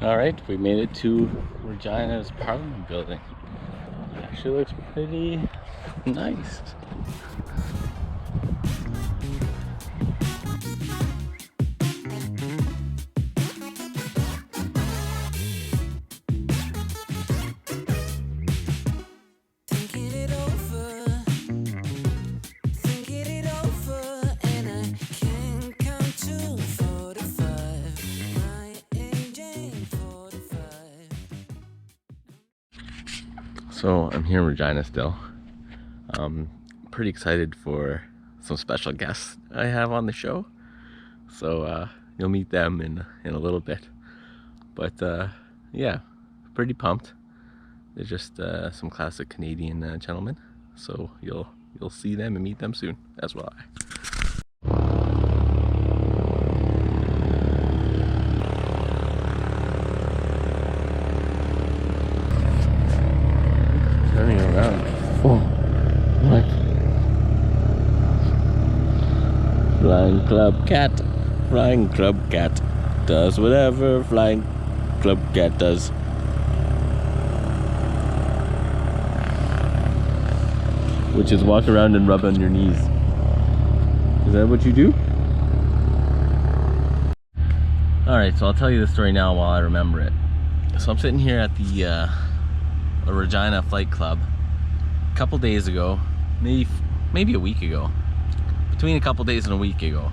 Alright, we made it to Regina's Parliament building. It actually looks pretty nice. So I'm here in Regina still. Pretty excited for some special guests I have on the show. So you'll meet them in a little bit. But yeah, pretty pumped. They're just some classic Canadian gentlemen. So you'll see them and meet them soon, as will I. Turning around. Oh, what? Flying club cat. Flying club cat does whatever flying club cat does. Which is walk around and rub on your knees. Is that what you do? Alright, so I'll tell you the story now while I remember it. So I'm sitting here at the Regina Flight Club a couple days ago, maybe a week ago, between a couple days and a week ago.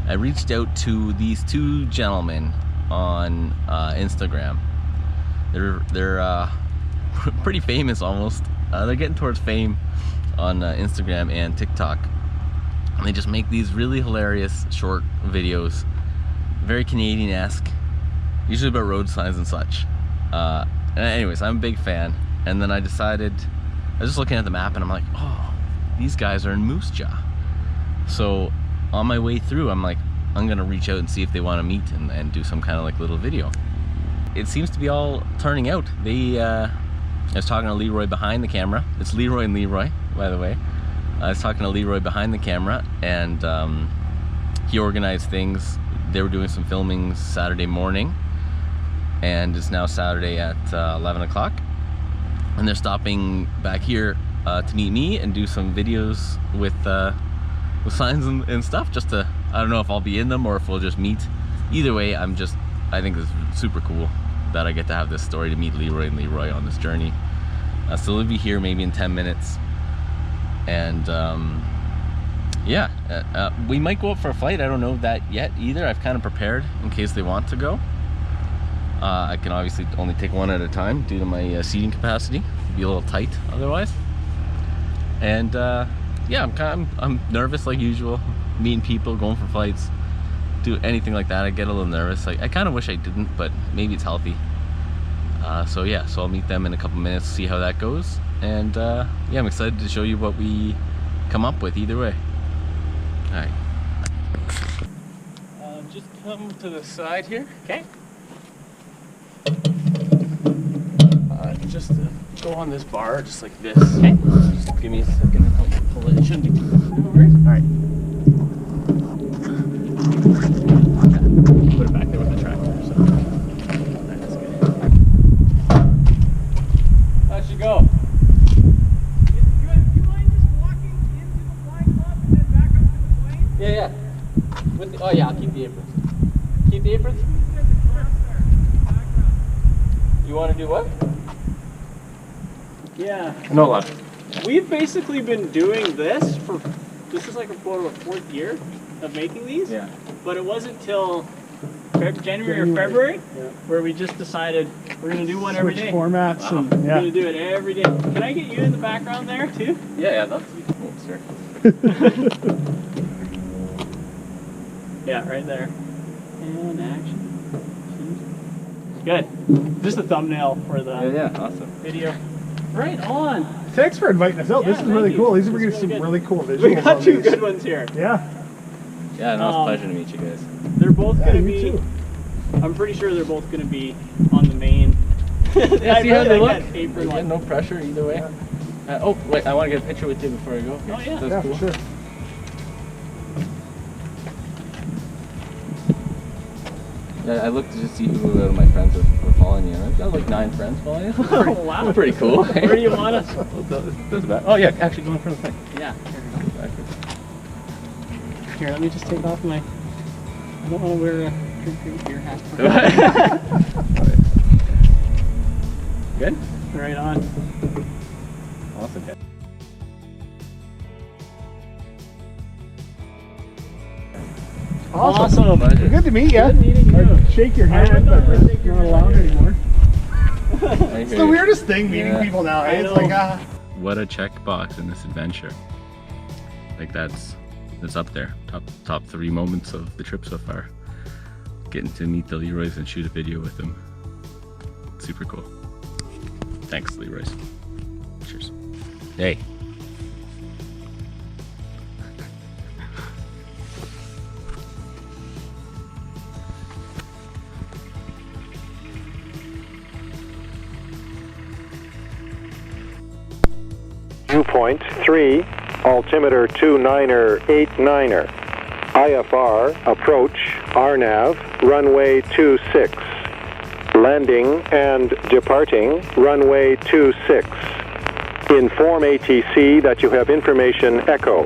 I reached out to these two gentlemen on Instagram. They're pretty famous almost. They're getting towards fame on Instagram and TikTok. And they just make these really hilarious short videos, very Canadian-esque, usually about road signs and such. Anyways, I'm a big fan. And then I decided, I was just looking at the map and I'm like, oh, these guys are in Moose Jaw. So on my way through, I'm like, I'm gonna reach out and see if they want to meet and do some kind of like little video. It seems to be all turning out. I was talking to Leroy behind the camera. It's Leroy and Leroy, by the way. I was talking to Leroy behind the camera, and he organized things. They were doing some filming Saturday morning, and it's now Saturday at 11 o'clock. And they're stopping back here to meet me and do some videos with signs and stuff, just to, I don't know if I'll be in them or if we'll just meet. Either way, I think it's super cool that I get to have this story to meet Leroy and Leroy on this journey. So they'll be here maybe in 10 minutes. And yeah, we might go up for a flight. I don't know that yet either. I've kind of prepared in case they want to go. I can obviously only take one at a time due to my seating capacity. It'd be a little tight otherwise. And yeah, I'm nervous like usual. Meeting people, going for flights, do anything like that. I get a little nervous. I kind of wish I didn't, but maybe it's healthy. So yeah, so I'll meet them in a couple minutes, see how that goes. And yeah, I'm excited to show you what we come up with either way. All right. Just come to the side here. Okay. Just go on this bar, just like this. Okay. Just give me a second to pull it. It shouldn't be too worries. All right. Put it back there with the tractor. So that's good. How'd you go? It's good. Do you mind just walking into the flying club and then back up to the plane? Yeah. Oh yeah, I'll keep the aprons. Keep the aprons? You want to do what? Yeah. No love. We've basically been doing this this is like a 4th year of making these. Yeah. But it wasn't till January or February where we just decided we're going to do one every day. Switch formats. Wow. And, We're going to do it every day. Can I get you in the background there too? Yeah, that's cool, sir. Yeah, right there. And action. Good. Just a thumbnail for the awesome. video. Right on. Thanks for inviting us out. Yeah, this is really thank cool. you. These are This is some really really cool visuals. We got on 2 these. good ones here. Yeah. Yeah, no, it's a pleasure to meet you guys. They're both going to you be, too. I'm pretty sure they're both going to be on the main. Yeah, see how they look? That apron Yeah, one. no pressure either way. Oh, wait, I want to get a picture with you before I go. Oh, yeah. That's Yeah, cool. for sure. I looked to just see who my friends were following me, and I've got like 9 friends following you. Oh, wow. Pretty cool. Where do you want us? That's bad. Oh yeah, actually go in front of the thing. Yeah. Here, let me just take off my... I don't want to wear a drink gear hat. Good? Right on. Awesome. Awesome. Pleasure. Good to meet you. Good meeting you. I'd shake your hand, but would shake your not hand. allowed anymore. It's It's the weirdest thing meeting Yeah. people now. I It's know. like, What a checkbox in this adventure. Like that's up there. Top 3 moments of the trip so far. Getting to meet the Leroys and shoot a video with them. Super cool. Thanks, Leroys. Cheers. Hey. Viewpoint 3, altimeter 29er89er. IFR, approach, RNAV, runway 26. Landing and departing, runway 26. Inform ATC that you have information echo.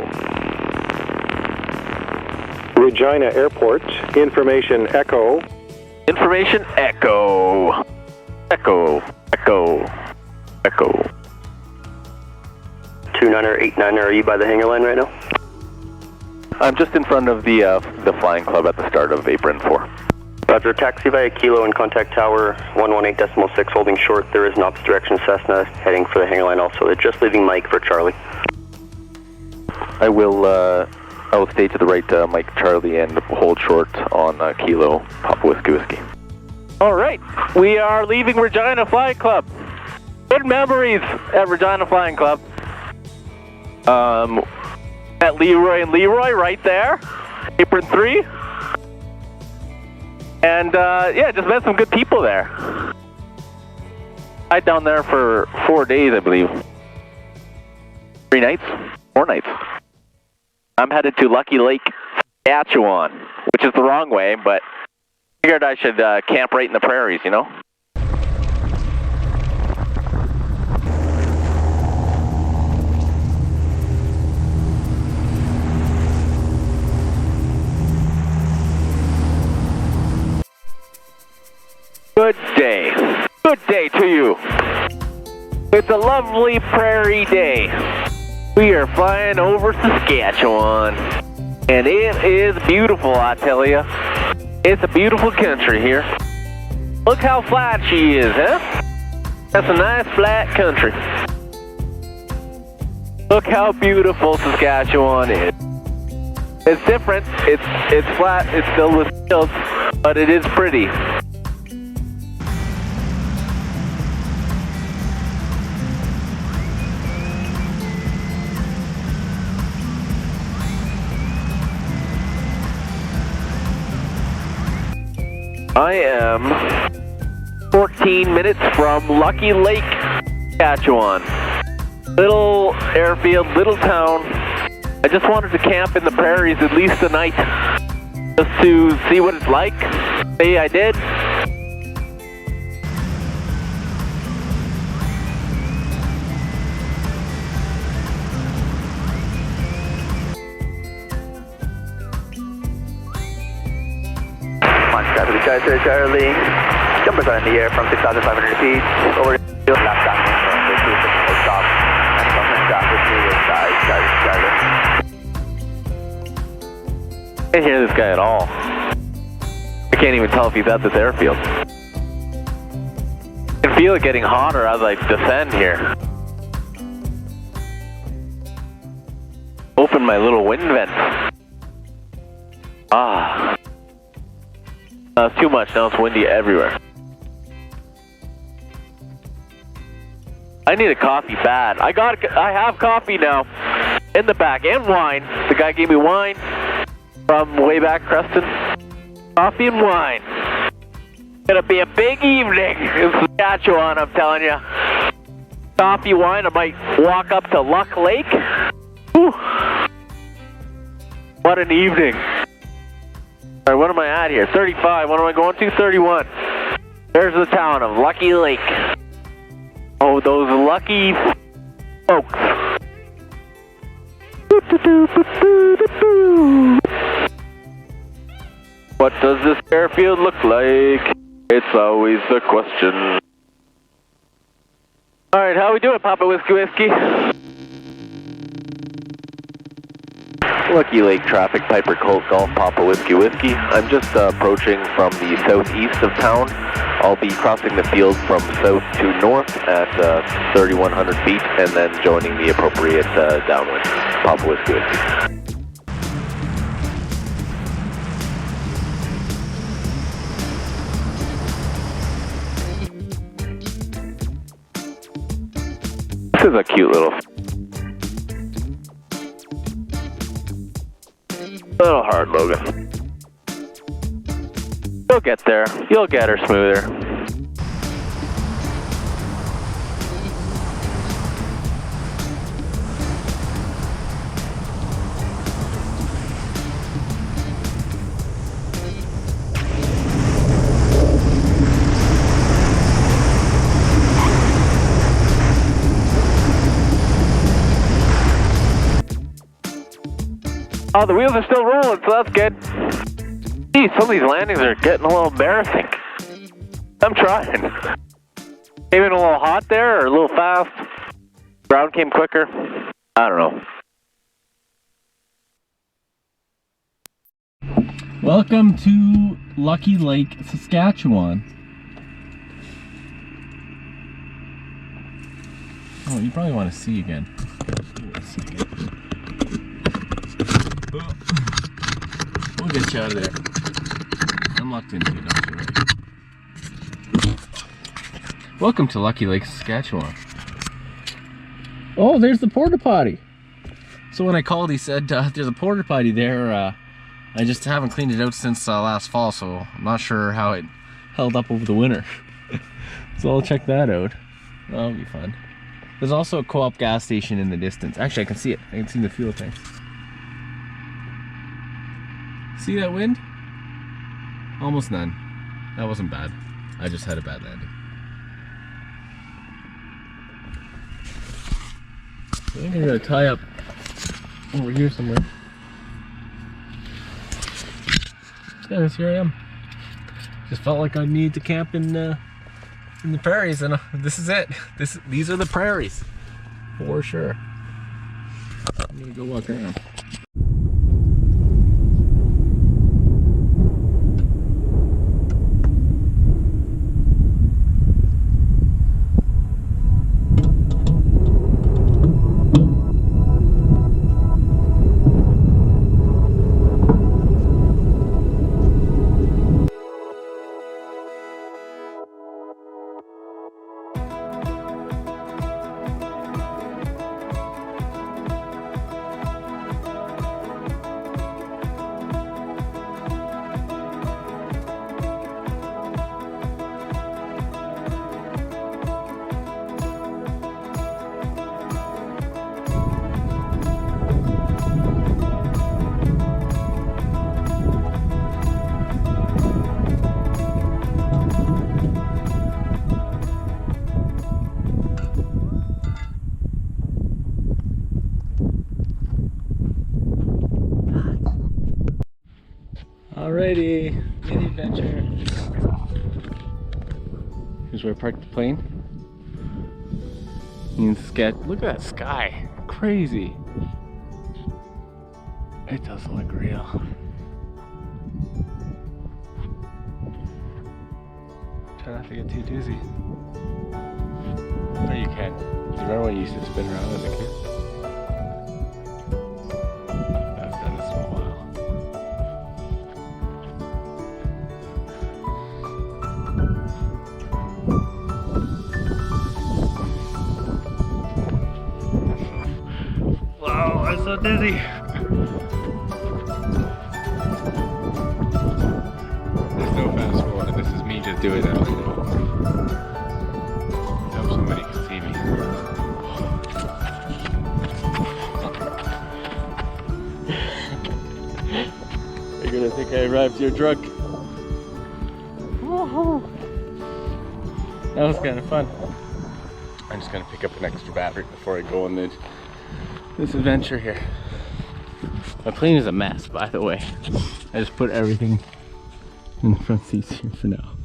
Regina Airport, information echo. Information echo. Echo. Echo. Echo. 29er, 89er, are you by the hangar line right now? I'm just in front of the flying club at the start of apron 4. Roger, taxi via Kilo and contact tower 118.6 holding short. There is an opposite direction Cessna heading for the hangar line also. They're just leaving Mike for Charlie. I will stay to the right, Mike Charlie, and hold short on Kilo Papa Whiskey. All right, we are leaving Regina Flying Club. Good memories at Regina Flying Club. At Leroy and Leroy right there, apron 3. And yeah, just met some good people there. I down there for 4 days, I believe. 3 nights? 4 nights. I'm headed to Lucky Lake, Saskatchewan, which is the wrong way, but figured I should camp right in the prairies, you know? Good day. Good day to you. It's a lovely prairie day. We are flying over Saskatchewan. And it is beautiful, I tell you. It's a beautiful country here. Look how flat she is, huh? That's a nice flat country. Look how beautiful Saskatchewan is. It's different. It's flat. It's filled with hills, but it is pretty. I am 14 minutes from Lucky Lake, Saskatchewan. Little airfield, little town. I just wanted to camp in the prairies at least a night, just to see what it's like. Say I did. Charlie, Charlie. Jumpers are in the air from 6,500 feet. Over the field, lap down from the 2 stop. And from the stop with me is Charlie. I can't hear this guy at all. I can't even tell if he's at this airfield. I can feel it getting hotter as I descend here. Open my little wind vent. Ah. It's too much, now it's windy everywhere. I need a coffee bad. I have coffee now. In the back, and wine. The guy gave me wine from way back Creston. Coffee and wine. Gonna be a big evening in Saskatchewan, I'm telling you. Coffee, wine, I might walk up to Luck Lake. Whew. What an evening. All right, what am I at here? 35. What am I going to? 31. There's the town of Lucky Lake. Oh, those lucky folks. What does this airfield look like? It's always the question. All right, how we doing, Papa Whiskey Whiskey? Lucky Lake traffic, Piper Colt Golf, Papa Whiskey Whiskey. I'm just approaching from the southeast of town. I'll be crossing the field from south to north at 3,100 feet and then joining the appropriate downwind. Papa Whiskey Whiskey. This is a cute little hard, Logan. You'll get there. You'll get her smoother. Oh, the wheels are still rolling, so that's good. Geez, some of these landings are getting a little embarrassing. I'm trying. Came in a little hot there, or a little fast. Ground came quicker. I don't know. Welcome to Lucky Lake, Saskatchewan. Oh, you probably want to see again. We'll get you out of there. I'm locked into it, don't you worry. Welcome to Lucky Lake, Saskatchewan. Oh, there's the porta potty. So when I called, he said there's a porta potty there. I just haven't cleaned it out since last fall, so I'm not sure how it held up over the winter. So I'll check that out. That'll be fun. There's also a co-op gas station in the distance. Actually, I can see it. I can see the fuel tank. See that wind? Almost none. That wasn't bad. I just had a bad landing. I think I'm gonna tie up over here somewhere. Yeah, here I am. Just felt like I need to camp in the prairies, and this is it. These are the prairies, for sure. I'm gonna go walk around. Alrighty, mini adventure. Here's where I parked the plane. Look at that sky, crazy. It doesn't look real. Try not to get too dizzy. Or you can. You remember when you used to spin around as a kid? I've done this for a while. Wow, I'm so dizzy. There's no fast forward. This is me just doing that right now. I hope somebody can see me. They're gonna think Okay, I arrived here drunk. That was kind of fun. I'm just gonna pick up an extra battery before I go on this adventure here. My plane is a mess, by the way. I just put everything in the front seats here for now.